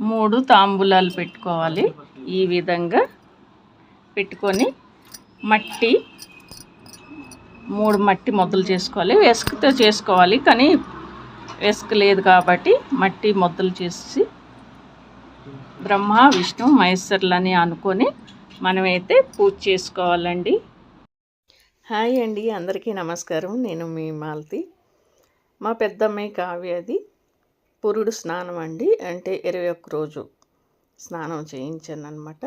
3 తాంబూలాలు పెట్టుకోవాలి. ఈ విధంగా పెట్టుకొని మట్టి 3 మట్టి ముద్దలు చేసుకోవాలి. ఇసుకతో చేసుకోవాలి, కానీ ఇసుక లేదు కాబట్టి మట్టి ముద్దలు చేసి బ్రహ్మ విష్ణు మహేశ్వరులని అనుకొని మనమైతే పూజ చేసుకోవాలండి. హాయ్ అండి, అందరికీ నమస్కారం. నేను మీ మాలతి. మా పెద్దమ్మాయి కావ్యది పురుడు స్నానం అండి. అంటే 21 రోజు స్నానం చేయించాను అనమాట.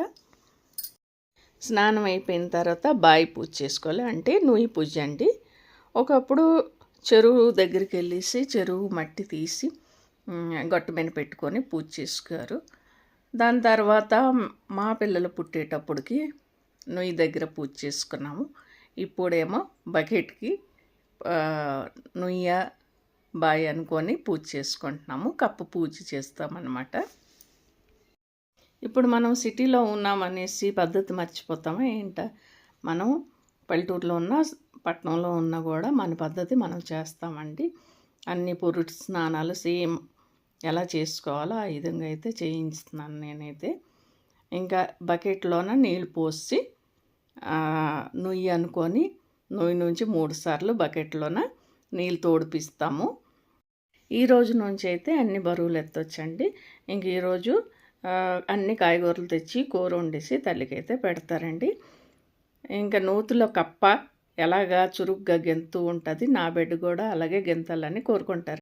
స్నానం అయిపోయిన తర్వాత బాయి పూజ చేసుకోవాలి, అంటే నుయ్యి పూజ అండి. ఒకప్పుడు చెరువు దగ్గరికి వెళ్ళేసి చెరువు మట్టి తీసి గట్టు మీద పెట్టుకొని పూజ చేసుకారు. దాని తర్వాత మా పిల్లలు పుట్టేటప్పటికి నుయ్యి దగ్గర పూజ చేసుకున్నాము. ఇప్పుడేమో బకెట్కి నుయ్య బాయి అనుకొని పూజ చేసుకుంటున్నాము. కప్పు పూజ చేస్తామన్నమాట. ఇప్పుడు మనం సిటీలో ఉన్నామనేసి పద్ధతి మర్చిపోతామా ఏంట? మనం పల్లెటూరులో ఉన్న పట్టణంలో ఉన్నా కూడా మన పద్ధతి మనం చేస్తామండి. అన్ని పురుడు స్నానాలు సేమ్ ఎలా చేసుకోవాలో ఆ విధంగా అయితే చేయించుతున్నాను నేనైతే. ఇంకా బకెట్లోన నీళ్ళు పోసి నుయ్యి అనుకొని నుయ్యి నుంచి 3 సార్లు బకెట్లోన నీళ్ళు తోడిపిస్తాము. ఈరోజు నుంచి అయితే అన్ని బరువులు ఎత్తొచ్చండి. ఇంక ఈరోజు అన్ని కాయగూరలు తెచ్చి కూర వండేసి తల్లికైతే పెడతారండి. ఇంకా నూతిలో కప్ప ఎలాగా చురుగ్గా గెంతూ ఉంటుంది, నా బిడ్డ కూడా అలాగే గెంతాలని కోరుకుంటారు.